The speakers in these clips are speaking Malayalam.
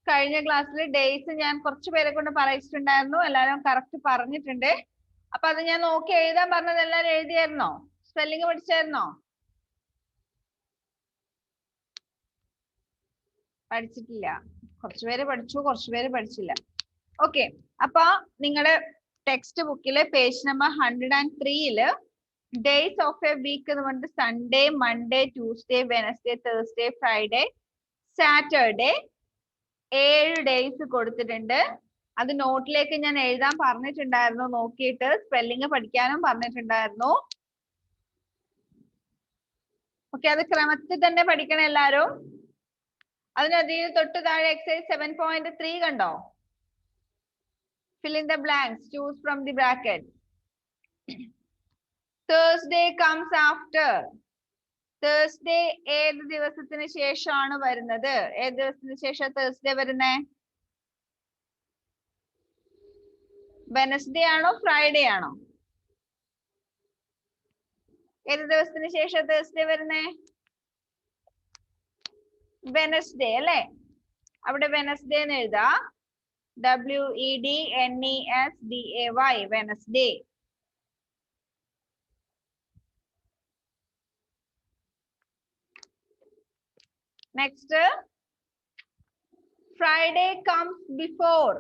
കഴിഞ്ഞ ക്ലാസ്സിൽ ഡേയ്സ് ഞാൻ കുറച്ച് പേരെ കൊണ്ട് പറയിച്ചിട്ടുണ്ടായിരുന്നു. എല്ലാവരും കറക്റ്റ് പറഞ്ഞിട്ടുണ്ട്. അപ്പൊ അത് ഞാൻ നോക്കി എഴുതാൻ പറഞ്ഞത് എല്ലാവരും എഴുതിയായിരുന്നോ? സ്പെല്ലിംഗ് പഠിച്ചായിരുന്നോ? പഠിച്ചിട്ടില്ല. കുറച്ചുപേര് പഠിച്ചു, കുറച്ചുപേര് പഠിച്ചില്ല. ഓക്കെ, അപ്പൊ നിങ്ങളുടെ ടെക്സ്റ്റ് ബുക്കില് page number 103 days of a week എന്ന് പറഞ്ഞിട്ട് Sunday, Monday, Tuesday, Wednesday, Thursday, Friday, Saturday 7 days കൊടുത്തിട്ടുണ്ട്. അത് നോട്ടിലേക്ക് ഞാൻ എഴുതാൻ പറഞ്ഞിട്ടുണ്ടായിരുന്നു. നോക്കിയിട്ട് സ്പെല്ലിംഗ് പഠിക്കാനും പറഞ്ഞിട്ടുണ്ടായിരുന്നു. ഓക്കെ, അത് ക്രമത്തിൽ തന്നെ പഠിക്കണം എല്ലാരും. അതിനധികം തൊട്ട് താഴെ എക്സസൈസ് 7.3 കണ്ടോ? Fill in the blanks. Choose from the bracket. Thursday comes after. Thursday ഏത് ദിവസത്തിന് ശേഷമാണ് വരുന്നത്? ഏത് ദിവസത്തിന് ശേഷം Thursday വരുന്നേ? Wednesday ആണോ Friday ആണോ? ഏത് ദിവസത്തിന് ശേഷം Thursday വരുന്നേ? Wednesday അല്ലേ? അവിടെ Wednesday എന്ന് എഴുതാ. WEDNESDAY Wednesday. Next, Friday comes before.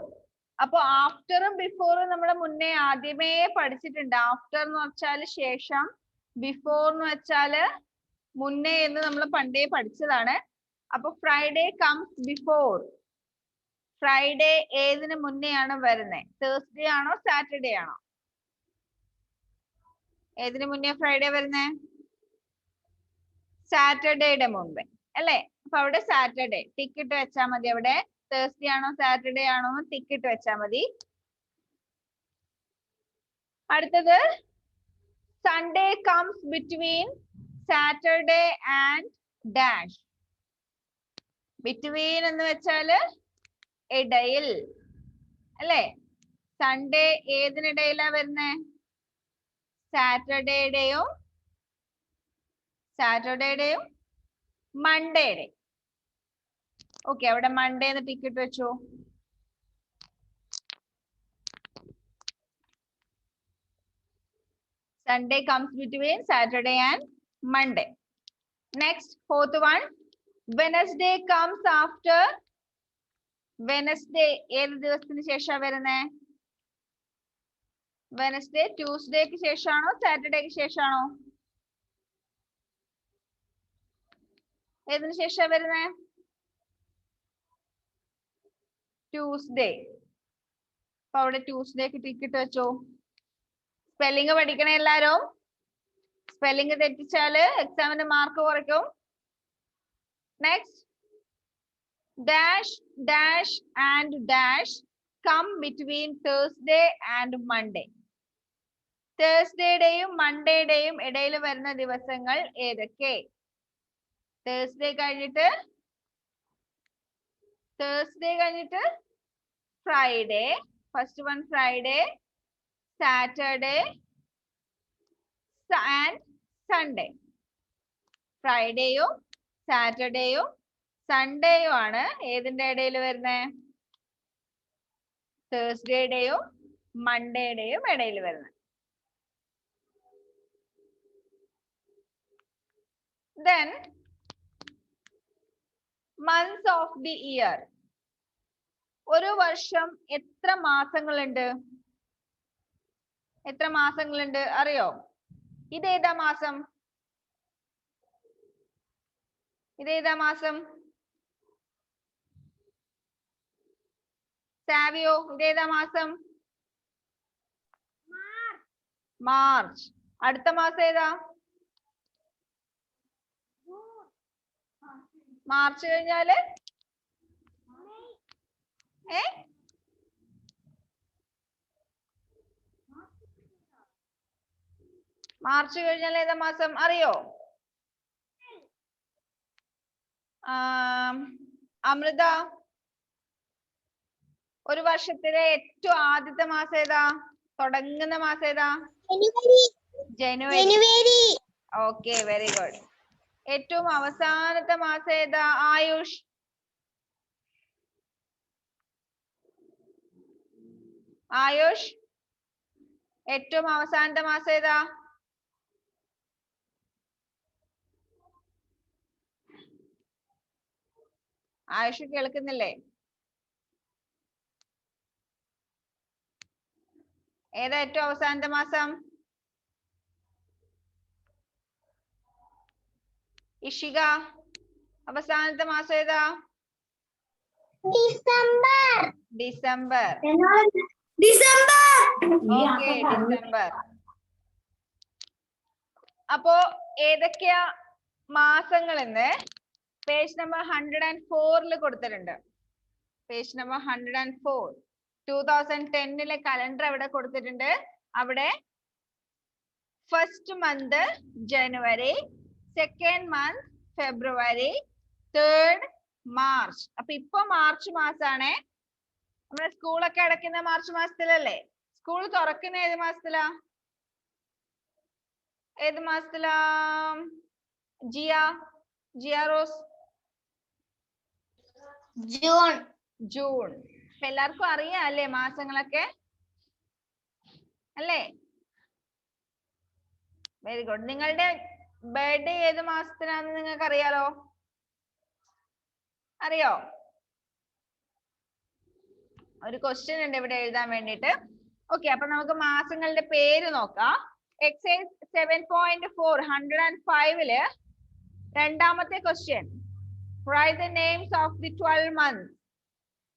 അപ്പൊ ആഫ്റ്ററും ബിഫോറും നമ്മൾ മുന്നേ ആദ്യമേ പഠിച്ചിട്ടുണ്ട്. ആഫ്റ്റർ എന്ന് വെച്ചാൽ ശേഷം, ബിഫോർ എന്ന് വെച്ചാല് മുന്നേ എന്ന് നമ്മൾ പണ്ടേ പഠിച്ചതാണ്. അപ്പൊ ഫ്രൈഡേ കംസ് ബിഫോർ. ഫ്രൈഡേ ഏതിന് മുന്നെയാണ് വരുന്നത്? തേഴ്സ്ഡേ ആണോ സാറ്റർഡേ ആണോ? ഏതിന് മുന്നേ ഫ്രൈഡേ വരുന്നേ? സാറ്റർഡേയുടെ മുമ്പേ അല്ലേ? അപ്പൊ അവിടെ സാറ്റർഡേ ടിക്കറ്റ് വെച്ചാൽ മതി. അവിടെ തേഴ്സ്ഡേ ആണോ സാറ്റർഡേ ആണോ എന്ന് ടിക്കറ്റ് വെച്ചാൽ മതി. അടുത്തത് Sunday comes between Saturday and dash. Between എന്ന് വെച്ചാല് ഇടയിൽ അല്ലേ? സൺഡേ ഏതിനിടയിലാ വരുന്നേ? സാറ്റർഡേയുടെയും മൺഡേയുടെ. ഓക്കെ, അവിടെ മൺഡേ എന്ന് ടിക്കറ്റ് വെച്ചു. Sunday comes between Saturday and Monday. Next, fourth one, Wednesday comes after. Wednesday ഏത് ദിവസത്തിന് ശേഷം വരുന്നേ? Wednesday Tuesdayക്ക് ശേഷമാണോ സാറ്റർഡേക്ക് ശേഷമാണോ? ഏതിന് ശേഷം വരുന്നേ? ട്യൂസ്ഡേ. അപ്പൊ അവിടെ ട്യൂസ്ഡേക്ക് ടിക്കറ്റ് വെച്ചോ. സ്പെല്ലിംഗ് പഠിക്കണേ എല്ലാരും. സ്പെല്ലിംഗ് തെറ്റിച്ചാല് എക്സാമിന് മാർക്ക് കുറയ്ക്കും. Next, dash dash and dash come between Thursday and Monday. തേഴ്സ്ഡേയുടെയും മൺഡേയുടെയും ഇടയിൽ വരുന്ന ദിവസങ്ങൾ ഏതൊക്കെ? തേഴ്സ്ഡേ കഴിഞ്ഞിട്ട് Friday. First one Friday, Saturday and Sunday. ഫ്രൈഡേയും സാറ്റർഡേയും സൺഡേയും ആണ് ഏതിന്റെ ഇടയിൽ വരുന്നത്? തേഴ്സ്ഡേയുടെയും മൺഡേയുടെയും ഇടയിൽ വരുന്നത്. Then months of the year. ഒരു വർഷം എത്ര മാസങ്ങളുണ്ട്? എത്ര മാസങ്ങളുണ്ട് അറിയോ? ഇതേതാ മാസം? ഇതേതാ മാസം? സാവിയോ, ഇതേതാ മാസം? മാർച്ച്. അടുത്ത മാസം ഏതാ? മാർച്ച് കഴിഞ്ഞാല് മാർച്ച് കഴിഞ്ഞാൽ ഏതാ മാസം അറിയോ? അമൃത, ഒരു വർഷത്തിലെ ഏറ്റവും ആദ്യത്തെ മാസം ഏതാ? തുടങ്ങുന്ന മാസം ഏതാ? ജനുവരി. Okay, very good. ഏറ്റവും അവസാനത്തെ മാസം ഏതാ? ആയുഷ്. ആയുഷ് ഏറ്റവും അവസാനത്തെ മാസം ഏതാ? ആയുഷ് കേൾക്കുന്നില്ലേ? ഏതാ ഏറ്റവും അവസാനത്തെ മാസം? ഇഷിക അവസാനത്തെ മാസം ഏതാ? December. December. December. Okay, December. അപ്പോ ഏതൊക്കെയാ മാസങ്ങൾ എന്ന് പേജ് നമ്പർ 104 കൊടുത്തിട്ടുണ്ട്. പേജ് നമ്പർ 104 2010 കലണ്ടർ അവിടെ കൊടുത്തിട്ടുണ്ട്. അവിടെ ഫസ്റ്റ് മന്ത് ജനുവരി, സെക്കൻഡ് മന്ത് ഫെബ്രുവരി, തേർഡ് മാർച്ച്. അപ്പൊ ഇപ്പൊ മാർച്ച് മാസാണേ. നമ്മുടെ സ്കൂളൊക്കെ അടയ്ക്കുന്ന മാർച്ച് മാസത്തിലല്ലേ? സ്കൂൾ തുറക്കുന്ന ഏത് മാസത്തിലാ? ഏത് മാസത്തിലാ ജിയ റോസ്? ജൂൺ. ജൂൺ. അപ്പൊ എല്ലാവർക്കും അറിയാം അല്ലേ മാസങ്ങളൊക്കെ അല്ലേ? Very good. നിങ്ങളുടെ ബർത്ത്ഡേ ഏത് മാസത്തിലാണെന്ന് നിങ്ങൾക്ക് അറിയാലോ? അറിയോ? ഒരു ക്വസ്റ്റ്യൻ ഉണ്ട് ഇവിടെ എഴുതാൻ വേണ്ടിട്ട്. ഓക്കെ, അപ്പൊ നമുക്ക് മാസങ്ങളുടെ പേര് നോക്കാം. എക്സൈസ് 7.4 105 രണ്ടാമത്തെ question. Write the names of the 12 months.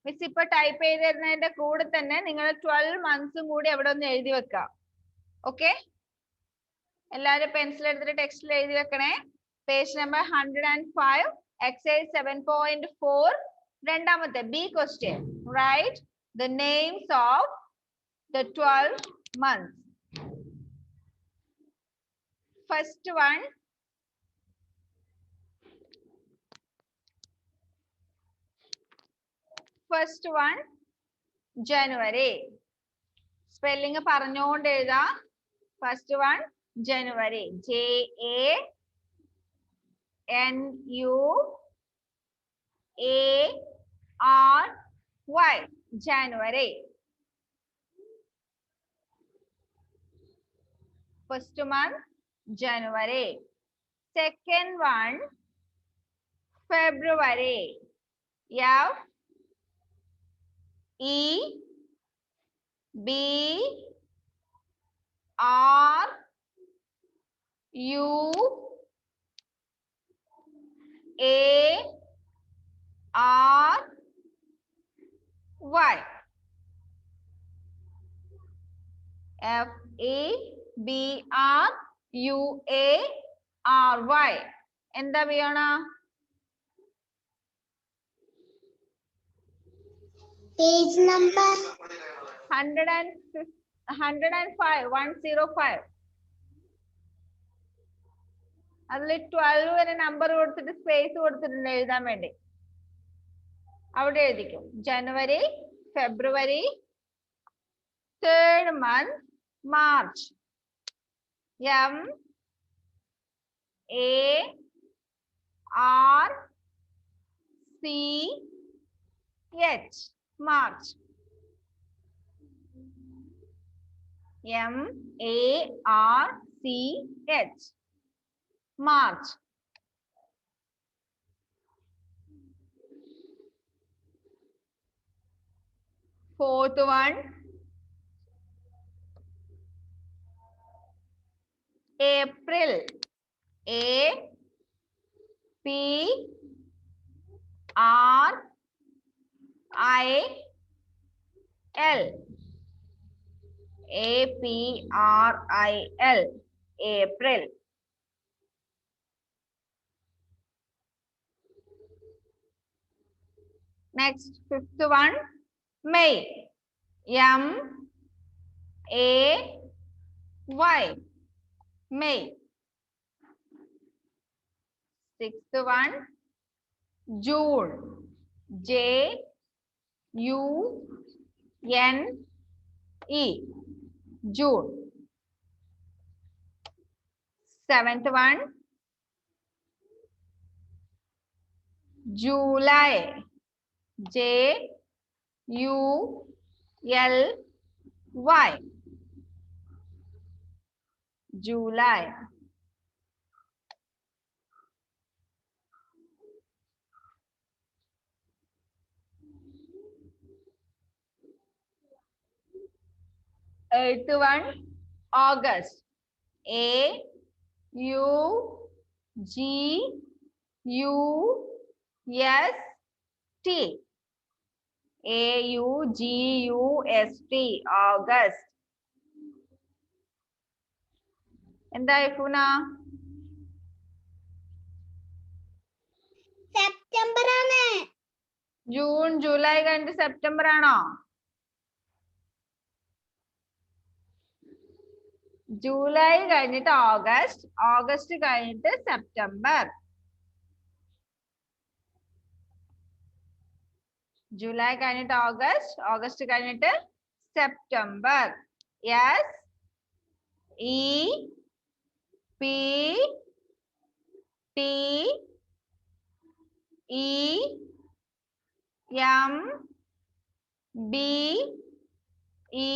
Miss ഇപ്പൊ ടൈപ്പ് ചെയ്ത് തരുന്നതിന്റെ കൂടെ തന്നെ നിങ്ങൾ 12 മന്ത്സും കൂടി അവിടെ ഒന്ന് എഴുതി വെക്കാം. ഓക്കെ, എല്ലാവരും പെൻസിൽ എടുത്തിട്ട് ടെക്സ്റ്റിൽ എഴുതി വെക്കണേ. പേജ് നമ്പർ 105 എക്സൈസ് 7.4 രണ്ടാമത്തെ B question. Write the names of the 12 months. First one, January. Spelling പറഞ്ഞുകൊണ്ട് എഴുതാ. First one, January. January. January. First month, January. Second one, February. February. February. എന്താ ബിയോണ? Page number 105. അതിൽ 12 വരെ നമ്പർ കൊടുത്തിട്ട് സ്പേസ് കൊടുത്തിട്ടുണ്ട് എഴുതാൻ വേണ്ടി. അവിടെ എഴുതിക്കും. January, February, third month March. MARCH. March. MARCH. March. Fourth one, April. APRIL. April. Next, fifth one, May. MAY. May. Sixth one, June. JUNE. June. Seventh one, July. JULY. Y. July. Eighth one, August. A U G U S T. A U G U S T. August. എന്തായി ഫുന? സെപ്റ്റംബർ ആണ്. ജൂൺ ജൂലൈ കഴിഞ്ഞിട്ട് സെപ്റ്റംബർ ആണോ? ജൂലൈ കഴിഞ്ഞിട്ട് ഓഗസ്റ്റ്, ഓഗസ്റ്റ് കഴിഞ്ഞിട്ട് സെപ്റ്റംബർ. ജൂലൈ കഴിഞ്ഞിട്ട് ഓഗസ്റ്റ്, ഓഗസ്റ്റ് കഴിഞ്ഞിട്ട് September. Yes. E P T E M B E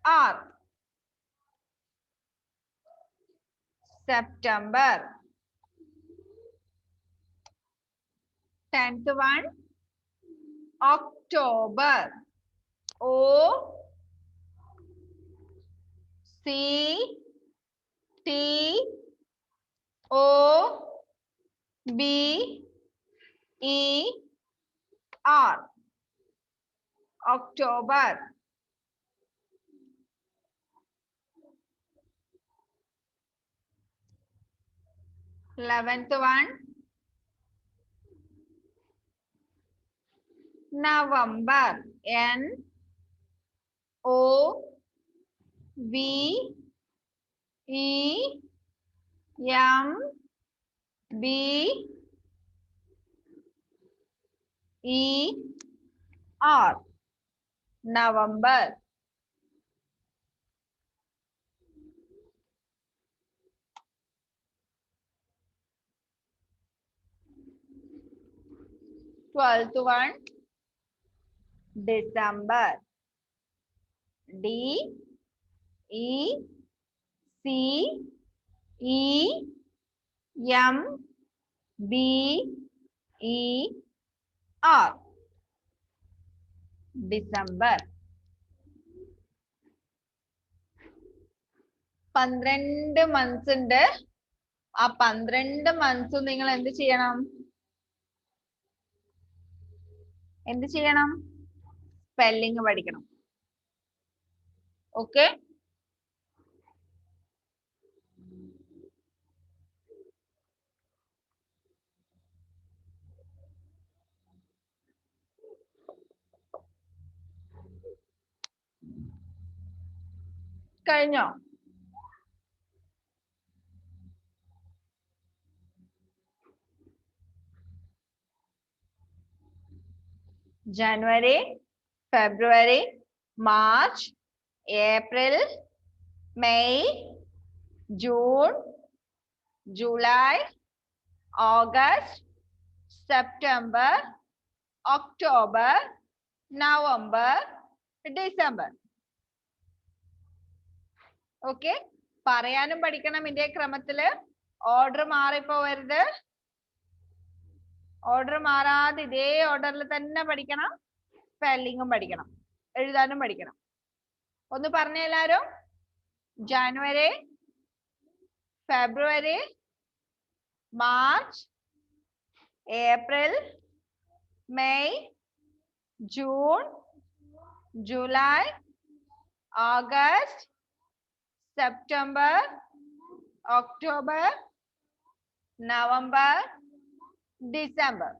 R. September. 10th one, October. O C T O B E R. October. Eleventh one, November. N O V E M B E R. November. Twelfth one, December. D E C E M B E R. December. 12 months ഉണ്ട്. ആ 12 months നിങ്ങൾ എന്ത് ചെയ്യണം? എന്ത് ചെയ്യണം? സ്പെല്ലിംഗ് പഠിക്കണം. ഓക്കെ? കഴിഞ്ഞോ? January, February, March, April, May, June, July, August, September, October, November, December. Okay? പറയാനും പഠിക്കണം ഇതിന്റെ ക്രമത്തില്. ഓർഡർ മാറിപ്പോവരുത്. ഓർഡർ മാറാതെ ഇതേ ഓർഡറിൽ തന്നെ പഠിക്കണം. സ്പെല്ലിങ്ങും പഠിക്കണം, എഴുതാനും പഠിക്കണം. ഒന്ന് പറഞ്ഞേ എല്ലാരും. January, February, March, April, May, June, July, August, September, October, November, December.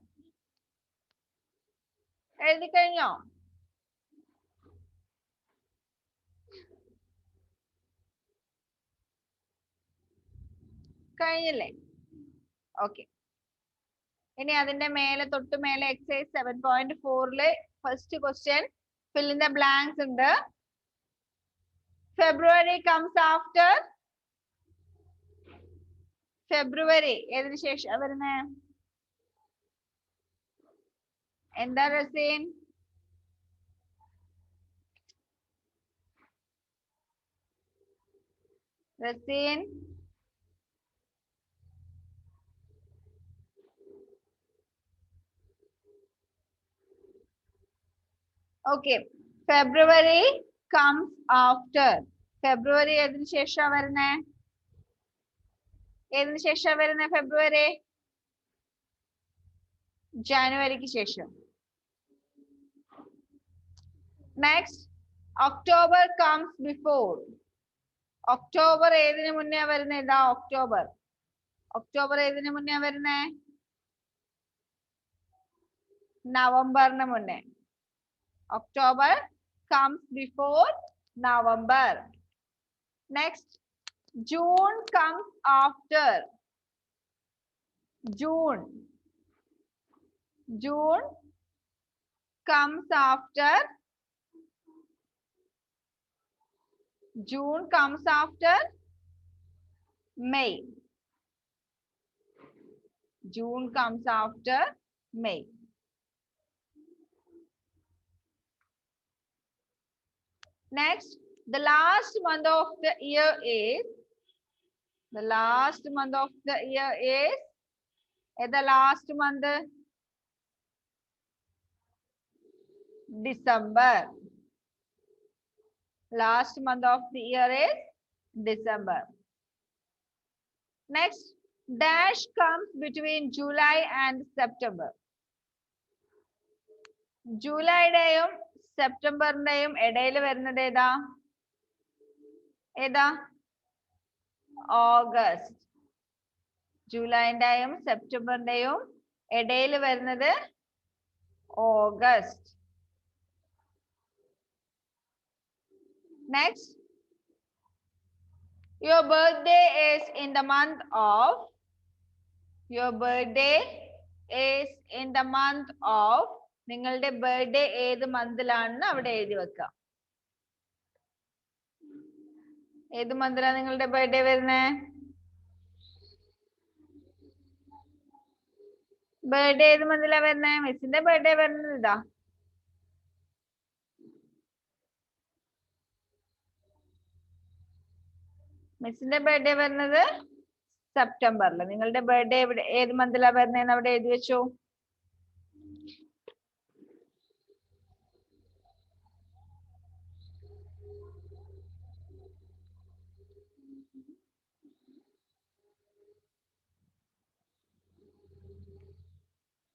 എഴുതി കഴിഞ്ഞോ? കഴിഞ്ഞില്ലേ? ഓക്കെ. ഇനി അതിന്റെ മേലെ തൊട്ട് മേലെ exercise 7.4 first question fill in the blanks ഉണ്ട്. ഫെബ്രുവരി comes after. ഫെബ്രുവരി ഏതിനു ശേഷം വരുന്നേ? എന്താ Razeen? Rasin. Okay. February comes after. February ഏതിനു ശേഷം വരുന്നേ? ഏതിനു ശേഷം വരുന്നേ ഫെബ്രുവരി? ജനുവരിക്ക് ശേഷം. Next, October comes before. October ഏതിനു മുന്നേ വരുന്നേ? ഇതാ October. October ഏതിനു മുന്നേ വരുന്നേ? നവംബറിന് മുന്നേ. October comes before November. Next, June comes after. June. June comes after. June comes after May. June comes after May. Next, the last month of the year is. The last month of the year is. The last month. December. Last month of the year is December. Next, dash comes between July and September. July ഡേയും സെപ്റ്റംബറിന്റെയും ഇടയിൽ വരുന്നത് ഏതാ? ഏതാ? ഓഗസ്റ്റ്. ജൂലൈന്റെയും സെപ്റ്റംബറിന്റെയും ഇടയിൽ വരുന്നത് August. Next, your birthday is in the month of. Your birthday is in the month of. നിങ്ങളുടെ ബർത്ത്ഡേ ഏത് മന്തിലാണെന്ന് അവിടെ എഴുതി വെക്കാം. ഏത് മന്തിലാണ് നിങ്ങളുടെ ബർത്ത്ഡേ വരുന്നേ? ബർത്ത്ഡേ ഏത് മന്തിലാ വരുന്നേ? മിസ്സിന്റെ ബർത്ത്ഡേ വരുന്നത് ഇതാ. മിസ്സിന്റെ ബർത്ത്ഡേ വരുന്നത് സെപ്റ്റംബറിൽ. നിങ്ങളുടെ ബർത്ത്ഡേ ഏത് മന്തിലാ വരുന്നതെന്ന് അവിടെ എഴുതി വെച്ചു.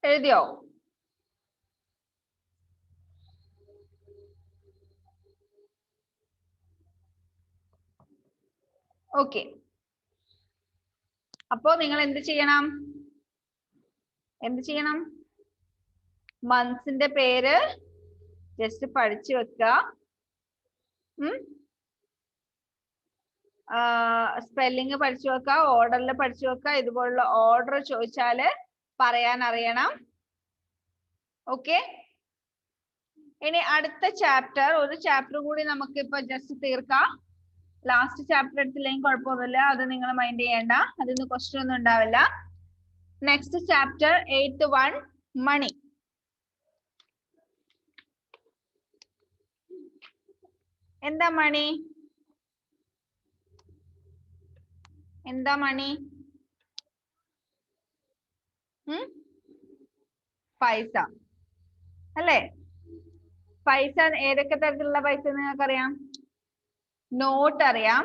എഴുതിയോ? ഓക്കെ. അപ്പോ നിങ്ങൾ എന്ത് ചെയ്യണം? എന്ത് ചെയ്യണം? മന്ത്സിന്റെ പേര് ജസ്റ്റ് പഠിച്ചു വെക്കുക. സ്പെല്ലിങ് പഠിച്ചു വെക്കുക, ഓർഡറിൽ പഠിച്ചു വെക്കുക. ഇതുപോലുള്ള ഓർഡർ ചോദിച്ചാല് പറയാൻ അറിയണം. ഓക്കെ. ഇനി അടുത്ത ചാപ്റ്റർ, ഒരു ചാപ്റ്റർ കൂടി നമുക്ക് ഇപ്പൊ ജസ്റ്റ് തീർക്കാം. ലാസ്റ്റ് ചാപ്റ്റർ എടുത്തില്ലെങ്കിൽ കുഴപ്പമൊന്നുമില്ല, അത് നിങ്ങൾ മൈൻഡ് ചെയ്യേണ്ട, അതിന് ക്വസ്റ്റ്യൻ ഒന്നും ഉണ്ടാവില്ല. നെക്സ്റ്റ് ചാപ്റ്റർ 8th one, മണി. എന്താ മണി? എന്താ മണി? പൈസ അല്ലേ? പൈസ ഏതൊക്കെ തരത്തിലുള്ള പൈസ നിങ്ങൾക്കറിയാം? നോട്ട് അറിയാം,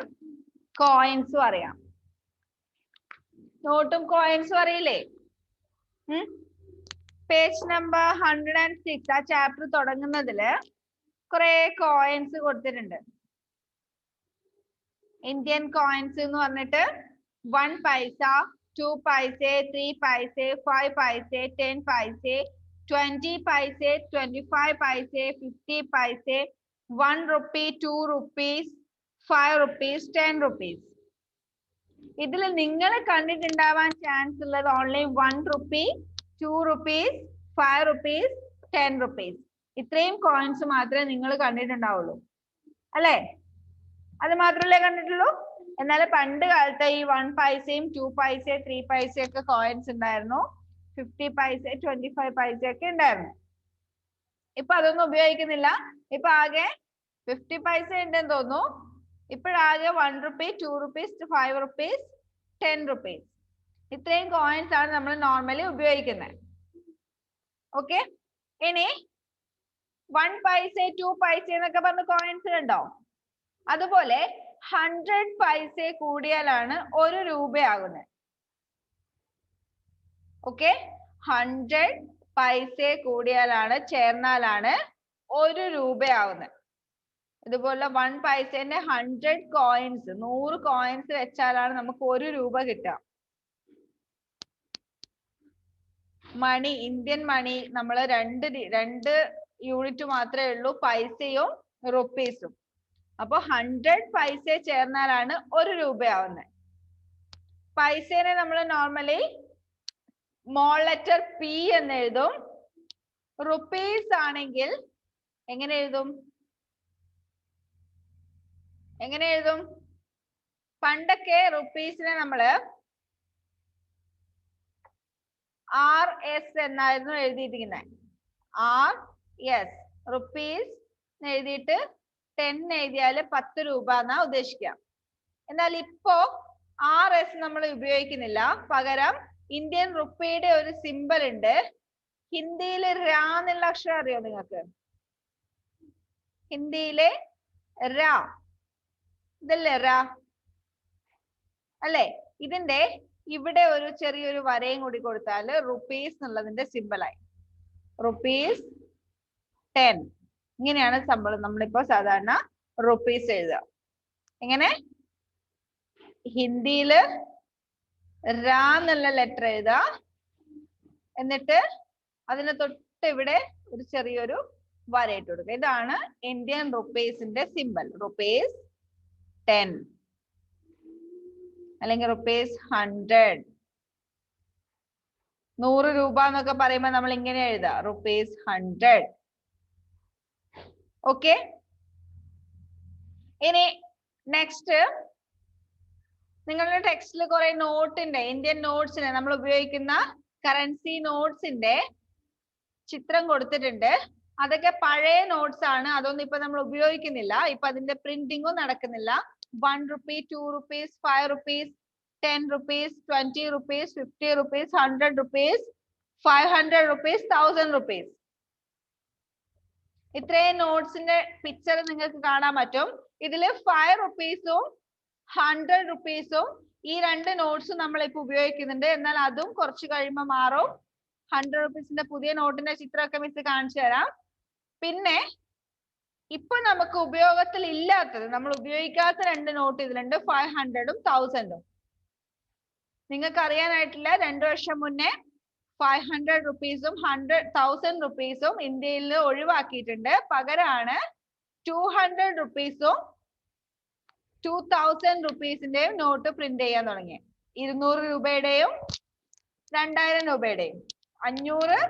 കോയിൻസും അറിയാം. നോട്ടും കോയിൻസും അറിയില്ലേ? പേജ് നമ്പർ 106 ആ ചാപ്റ്റർ തുടങ്ങുന്നതില് കുറെ കോയിൻസ് കൊടുത്തിട്ടുണ്ട്. ഇന്ത്യൻ കോയിൻസ് എന്ന് പറഞ്ഞിട്ട് 1 പൈസ, 2 പൈസ, 3 പൈസ, 5 പൈസ, 10 പൈസ, 20 പൈസ, 25 പൈസ, 50 പൈസ, 1 rupee, 2 rupees, 5 rupees, 10 rupees. ഇതിൽ നിങ്ങൾ കണ്ടിട്ടുണ്ടാവാൻ ചാൻസ് ഉള്ളത് only 1 rupee, 2 rupees, 5 rupees, 10 rupees. ഇത്രയും കോയിൻസ് മാത്രമേ നിങ്ങൾ കണ്ടിട്ടുണ്ടാവുള്ളൂ അല്ലേ? അത് മാത്രമല്ലേ കണ്ടിട്ടുള്ളൂ? എന്നാൽ പണ്ട് കാലത്ത് ഈ 1 പൈസയും 2 പൈസ, 3 പൈസയൊക്കെ കോയിൻസ് ഉണ്ടായിരുന്നു. 50 പൈസ, 25 പൈസയൊക്കെ ഉണ്ടായിരുന്നു. ഇപ്പൊ അതൊന്നും ഉപയോഗിക്കുന്നില്ല. ഇപ്പൊ ആകെ 50 പൈസ ഉണ്ടെന്ന് തോന്നുന്നു, ഇപ്പോഴാകെ 1 റുപ്പീസ് 2 റുപ്പീസ് 5 റുപ്പീസ് 10 റുപ്പീസ് ഇത്രയും കോയിൻസ് ആണ് നമ്മൾ നോർമലി ഉപയോഗിക്കുന്നത്. ഓക്കെ, ഇനി 1 പൈസ 2 പൈസ എന്നൊക്കെ പറഞ്ഞ കോയിൻസ് ഉണ്ടോ? അതുപോലെ 100 പൈസ കൂടിയാലാണ് 1 രൂപയാകുന്നത്. ഓക്കെ, 100 പൈസ കൂടിയാലാണ് ചേർന്നാലാണ് 1 രൂപയാവുന്നത്. ഇതുപോലെ 1 പൈസന്റെ 100 കോയിൻസ് 100 കോയിൻസ് വെച്ചാലാണ് നമുക്ക് 1 രൂപ കിട്ടുക. മണി, ഇന്ത്യൻ മണി നമ്മൾ രണ്ട് യൂണിറ്റ് മാത്രമേ ഉള്ളൂ, പൈസയും റുപ്പീസും. അപ്പൊ 100 പൈസ ചേർന്നാലാണ് 1 രൂപയാവുന്നത്. പൈസേനെ നമ്മൾ നോർമലി സ്മോൾ ലെറ്റർ പി എന്ന് എഴുതും. റുപ്പീസ് ആണെങ്കിൽ എങ്ങനെ എഴുതും? പണ്ടൊക്കെ റുപ്പീസിനെ നമ്മള് RS എന്നായിരുന്നു എഴുതിയിരിക്കുന്നത്. RS റുപ്പീസ് എഴുതിയിട്ട് 10 എഴുതിയാല് 10 രൂപ എന്നാ ഉദ്ദേശിക്കുക. എന്നാൽ ഇപ്പോ RS നമ്മൾ ഉപയോഗിക്കുന്നില്ല. പകരം ഇന്ത്യൻ റുപ്പിയുടെ ഒരു സിമ്പൽ ഉണ്ട്. ഹിന്ദിയില് രാ എന്നുള്ള അക്ഷരം അറിയോ നിങ്ങൾക്ക്? ഹിന്ദിയിലെ രാ, ഇതല്ലേ രാ അല്ലേ? ഇതിന്റെ ഇവിടെ ഒരു ചെറിയൊരു വരയും കൂടി കൊടുത്താൽ റുപ്പീസ് എന്നുള്ളതിന്റെ സിമ്പലായി. റുപ്പീസ് 10 ഇങ്ങനെയാണ് സംഭവം. നമ്മളിപ്പോ സാധാരണ റുപ്പീസ് എഴുതുക. എങ്ങനെ? ഹിന്ദിയില് രാ എന്നുള്ള ലെറ്റർ എഴുതുക, എന്നിട്ട് അതിന് തൊട്ട് ഇവിടെ ഒരു ചെറിയൊരു വര ഇട്ട് കൊടുക്കുക. ഇതാണ് ഇന്ത്യൻ റുപ്പീസിന്റെ സിമ്പൽ. റുപ്പീസ് 10 അല്ലെങ്കിൽ റുപ്പീസ് 100. 100 രൂപ എന്നൊക്കെ പറയുമ്പോൾ നമ്മൾ ഇങ്ങനെ എഴുതാം, റുപ്പീസ് 100. ഓക്കെ, ഇനി നെക്സ്റ്റ് നിങ്ങളുടെ ടെക്സ്റ്റിൽ കുറെ നോട്ടിന്റെ, ഇന്ത്യൻ നോട്ട്സിന്റെ, നമ്മൾ ഉപയോഗിക്കുന്ന കറൻസി നോട്ട്സിന്റെ ചിത്രം കൊടുത്തിട്ടുണ്ട്. അതൊക്കെ പഴയ നോട്ട്സ് ആണ്, അതൊന്നും ഇപ്പൊ നമ്മൾ ഉപയോഗിക്കുന്നില്ല. ഇപ്പൊ അതിന്റെ പ്രിന്റിങ്ങും നടക്കുന്നില്ല. 1 rupee 2 rupees 5 rupees 10 rupees 20 rupees 50 rupees 100 rupees 500 rupees 1000 rupees ഇത്രയും നോട്ട്സിന്റെ പിക്ചർ നിങ്ങൾക്ക് കാണാൻ പറ്റും. ഇതില് 5 റുപ്പീസും 100 റുപ്പീസും ഈ രണ്ട് നോട്ട്സും നമ്മൾ ഇപ്പൊ ഉപയോഗിക്കുന്നുണ്ട്. എന്നാൽ അതും കുറച്ച് കഴിയുമ്പോൾ മാറും. 100 റുപ്പീസിന്റെ പുതിയ നോട്ടിന്റെ ചിത്രമൊക്കെ മിസ് കാണിച്ചു തരാം. പിന്നെ ഇപ്പൊ നമുക്ക് ഉപയോഗത്തിൽ ഇല്ലാത്തത്, നമ്മൾ ഉപയോഗിക്കാത്ത രണ്ട് നോട്ട് ഇതിലുണ്ട്, 500ഉം 1000ഉം. നിങ്ങൾക്ക് അറിയാനായിട്ടില്ല, 2 വർഷം മുന്നേ 500 റുപ്പീസും 1000 റുപ്പീസും ഇന്ത്യയിൽ ഒഴിവാക്കിയിട്ടുണ്ട്. പകരമാണ് 200 റുപ്പീസും 2000 റുപ്പീസിന്റെയും നോട്ട് പ്രിന്റ് ചെയ്യാൻ തുടങ്ങി. 200 രൂപയുടെയും 2000 രൂപയുടെയും. 500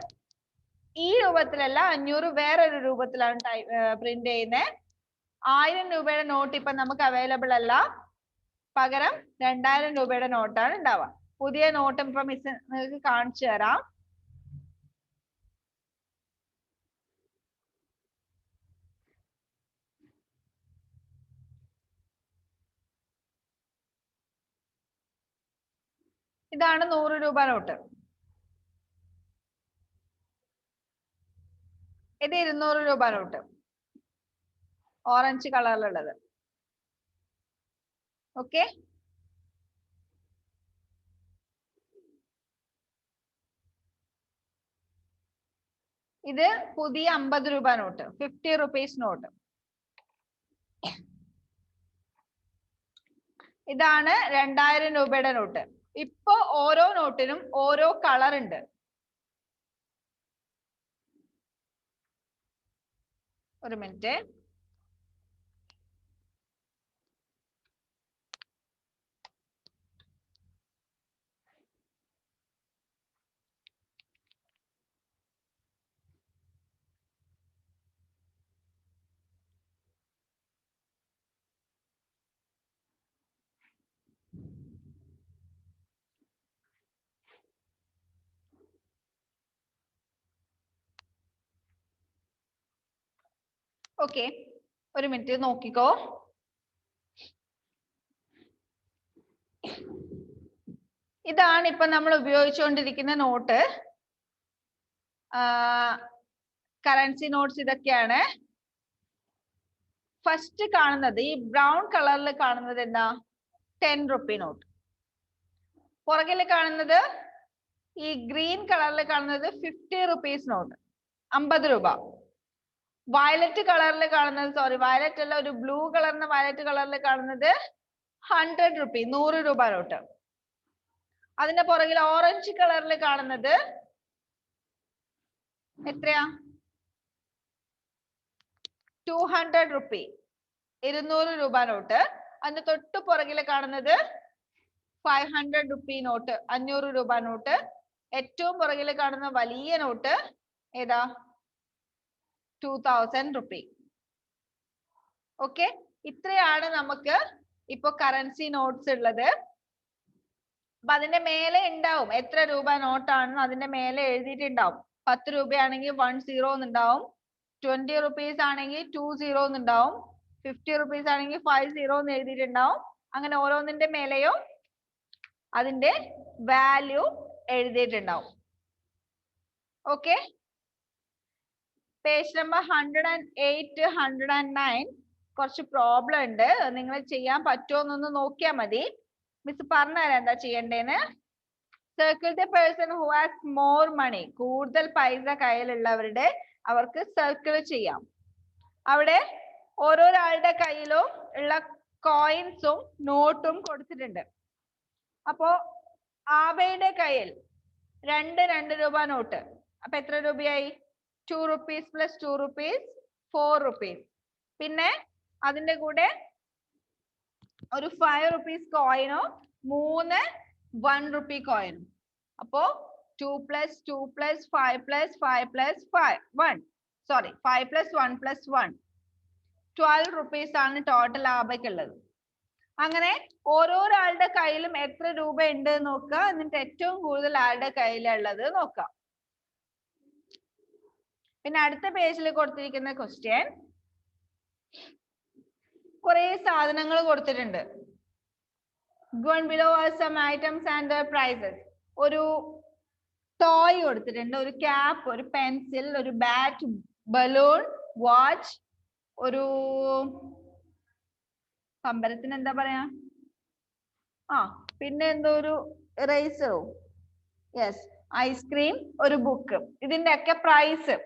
ഈ രൂപത്തിലല്ല, 500 വേറൊരു രൂപത്തിലാണ് പ്രിന്റ് ചെയ്യുന്നത്. 1000 രൂപയുടെ നോട്ട് ഇപ്പൊ നമുക്ക് അവൈലബിൾ അല്ല. പകരം 2000 രൂപയുടെ നോട്ടാണ് ഉണ്ടാവുക. പുതിയ നോട്ട് ഇപ്പൊ മിസ് നിങ്ങൾക്ക് കാണിച്ചു തരാം. ഇതാണ് 100 രൂപ നോട്ട്. ഇത് 200 രൂപ നോട്ട്, ഓറഞ്ച് കളറിലുള്ളത്. ഓക്കെ, ഇത് പുതിയ 50 രൂപ നോട്ട്, 50 റുപ്പീസ് നോട്ട്. ഇതാണ് 2000 രൂപയുടെ നോട്ട്. ഇപ്പൊ ഓരോ നോട്ടിനും ഓരോ കളർ ഉണ്ട്. ഒരു മിനിറ്റ്. ഓക്കെ, ഒരു മിനിറ്റ് നോക്കിക്കോ. ഇതാണ് ഇപ്പൊ നമ്മൾ ഉപയോഗിച്ചുകൊണ്ടിരിക്കുന്ന നോട്ട്. കറൻസി നോട്ട്സ് ഇതൊക്കെയാണ്. ഫസ്റ്റ് കാണുന്നത് ഈ ബ്രൗൺ കളറിൽ കാണുന്നത് എന്താ? 10 റുപ്പി നോട്ട്. പുറകിൽ കാണുന്നത് ഈ ഗ്രീൻ കളറിൽ കാണുന്നത് 50 റുപ്പീസ് നോട്ട്, 50 രൂപ. വയലറ്റ് കളറിൽ കാണുന്നത്, സോറി വയലറ്റ് അല്ല, ഒരു ബ്ലൂ കളറിന് വയലറ്റ് കളറിൽ കാണുന്നത് 100 റുപ്പി, 100 രൂപ നോട്ട്. അതിന്റെ പുറകിൽ ഓറഞ്ച് കളറിൽ കാണുന്നത് എത്രയാ? 200 റുപ്പി, 200 രൂപ നോട്ട്. അതിന്റെ തൊട്ട് പുറകിൽ കാണുന്നത് 500 റുപ്പി നോട്ട്, 500 രൂപ നോട്ട്. ഏറ്റവും പുറകിൽ കാണുന്ന വലിയ നോട്ട് ഏതാ? 2000 റുപ്പി. ഓക്കെ, ഇത്രയാണ് നമുക്ക് ഇപ്പൊ കറൻസി നോട്ട്സ് ഉള്ളത്. അപ്പൊ അതിന്റെ മേലെ ഉണ്ടാവും എത്ര രൂപ നോട്ടാണെന്ന് അതിന്റെ മേലെ എഴുതിയിട്ടുണ്ടാവും. 10 രൂപയാണെങ്കിൽ 10 എന്നുണ്ടാവും, 20 റുപ്പീസ് ആണെങ്കിൽ 20 എന്നുണ്ടാവും, 50 റുപ്പീസ് ആണെങ്കിൽ 50 എന്ന് എഴുതിയിട്ടുണ്ടാവും. അങ്ങനെ ഓരോന്നിന്റെ മേലെയും അതിന്റെ വാല്യൂ എഴുതിയിട്ടുണ്ടാവും. ഓക്കെ, പേജ് നമ്പർ 108, 109 കുറച്ച് പ്രോബ്ലം ഉണ്ട്. നിങ്ങൾ ചെയ്യാൻ പറ്റുമോ എന്നൊന്ന് നോക്കിയാൽ മതി. മിസ് പറഞ്ഞുതരാം എന്താ ചെയ്യണ്ടേന്ന്. Circle the person who has more money. കൂടുതൽ പൈസ കയ്യിലുള്ളവരുടെ അവർക്ക് സർക്കിൾ ചെയ്യാം. അവിടെ ഓരോരാളുടെ കയ്യിലും ഉള്ള കോയിൻസും നോട്ടും കൊടുത്തിട്ടുണ്ട്. അപ്പോ ആബയുടെ കയ്യിൽ 2 രൂപ നോട്ട്. അപ്പൊ എത്ര രൂപയായി? 2 റുപ്പീസ് പ്ലസ് 2 റുപ്പീസ് 4 റുപ്പീസ്. പിന്നെ അതിന്റെ കൂടെ ഒരു 5 റുപ്പീസ് കോയിനോ 3 1 റുപ്പി കോയിനും. അപ്പോ 2 plus 2 plus 5 plus 5 plus 1 plus 1 plus 1 12 rupees ആണ് ടോട്ടൽ ആബയ്ക്കുള്ളത്. അങ്ങനെ ഓരോരാളുടെ കയ്യിലും എത്ര രൂപ ഉണ്ട് നോക്കുക, എന്നിട്ട് ഏറ്റവും കൂടുതൽ ആരുടെ കയ്യിലുള്ളത് നോക്കാം. പിന്നെ അടുത്ത പേജിൽ കൊടുത്തിരിക്കുന്ന ക്വസ്റ്റ്യൻ, കുറെ സാധനങ്ങൾ കൊടുത്തിട്ടുണ്ട്. Given below are some items and their prices. ഒരു ടോയ് കൊടുത്തിട്ടുണ്ട്, ഒരു ക്യാപ്പ്, ഒരു പെൻസിൽ, ഒരു ബാറ്റ്, ബലൂൺ, വാച്ച്, ഒരു പമ്പരത്തിന് എന്താ പറയാ, പിന്നെ എന്തോ ഒരു ഇറേസറോ, യെസ്, ഐസ്ക്രീം, ഒരു ബുക്ക്. ഇതിന്റെ ഒക്കെ പ്രൈസ്,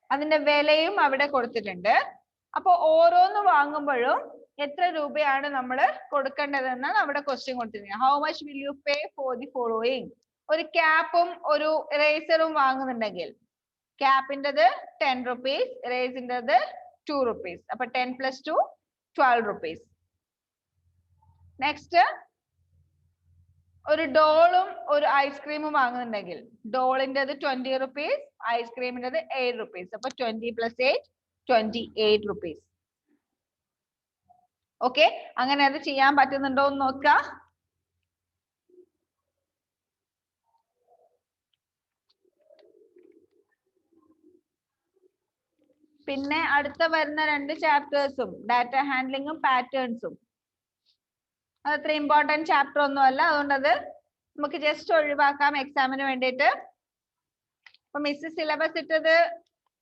അതിന്റെ വിലയും അവിടെ കൊടുത്തിട്ടുണ്ട്. അപ്പൊ ഓരോന്ന് വാങ്ങുമ്പോഴും എത്ര രൂപയാണ് നമ്മൾ കൊടുക്കേണ്ടതെന്നാണ് അവിടെ ക്വസ്റ്റ്യൻ കൊടുത്തിരിക്കുന്നത്. How much will you pay for the following. ഒരു ക്യാപ്പും ഒരു ഇറേസറും വാങ്ങുന്നുണ്ടെങ്കിൽ ക്യാപ്പിൻ്റെത് 10 റുപ്പീസ്, ഇറേസിൻ്റെത് 2 റുപ്പീസ്. അപ്പൊ 10 പ്ലസ് 2 12 റുപ്പീസ്. നെക്സ്റ്റ്, ഒരു ഡോളും ഒരു ഐസ്ക്രീമും വാങ്ങുന്നുണ്ടെങ്കിൽ ഡോളിൻ്റെത് 20 റുപ്പീസ്, ഐസ്ക്രീമിൻ്റെത് 8 റുപ്പീസ്. അപ്പൊ 20 പ്ലസ് 8 28 റുപ്പീസ്. ഓക്കെ, അങ്ങനെ അത് ചെയ്യാൻ പറ്റുന്നുണ്ടോ എന്ന് നോക്കുക. പിന്നെ അടുത്ത വരുന്ന 2 ചാപ്റ്റേഴ്സും ഡാറ്റ ഹാൻഡ്ലിങ്ങും പാറ്റേൺസും അതത്ര ഇമ്പോർട്ടൻറ്റ് ചാപ്റ്റർ ഒന്നും അല്ല, അതുകൊണ്ട് അത് നമുക്ക് ജസ്റ്റ് ഒഴിവാക്കാം എക്സാമിന് വേണ്ടിയിട്ട്. അപ്പൊ മിസ് സിലബസ് ഇട്ടത്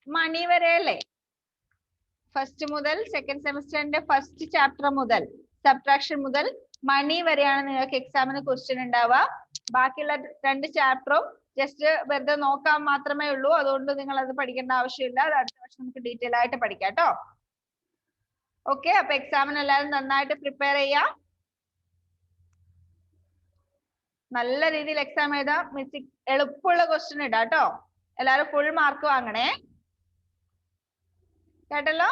മണി വരെയല്ലേ, ഫസ്റ്റ് മുതൽ സെക്കൻഡ് സെമിസ്റ്ററിന്റെ ഫസ്റ്റ് ചാപ്റ്റർ മുതൽ സബ്ട്രാക്ഷൻ മുതൽ മണി വരെയാണ് നിങ്ങൾക്ക് എക്സാമിന് ക്വസ്റ്റ്യൻ ഉണ്ടാവുക. ബാക്കിയുള്ള 2 ചാപ്റ്ററും ജസ്റ്റ് വെറുതെ നോക്കാൻ മാത്രമേ ഉള്ളൂ, അതുകൊണ്ട് നിങ്ങൾ അത് പഠിക്കേണ്ട ആവശ്യമില്ല. അത് അടുത്ത വർഷം നമുക്ക് ഡീറ്റെയിൽ ആയിട്ട് പഠിക്കാം കേട്ടോ. ഓക്കെ, അപ്പൊ എക്സാമിന് എല്ലാവരും നന്നായിട്ട് പ്രിപ്പയർ ചെയ്യാം. നല്ല രീതിയിൽ എക്സാം എഴുതാം. മിസ് എളുപ്പമുള്ള ക്വസ്റ്റ്യൻ ഇടാം കേട്ടോ. എല്ലാവരും ഫുൾ മാർക്ക് വാങ്ങണേ, കേട്ടല്ലോ.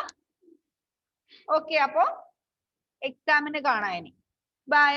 ഓക്കെ, അപ്പോ എക്സാമിന് കാണാം ഇനി. ബൈ.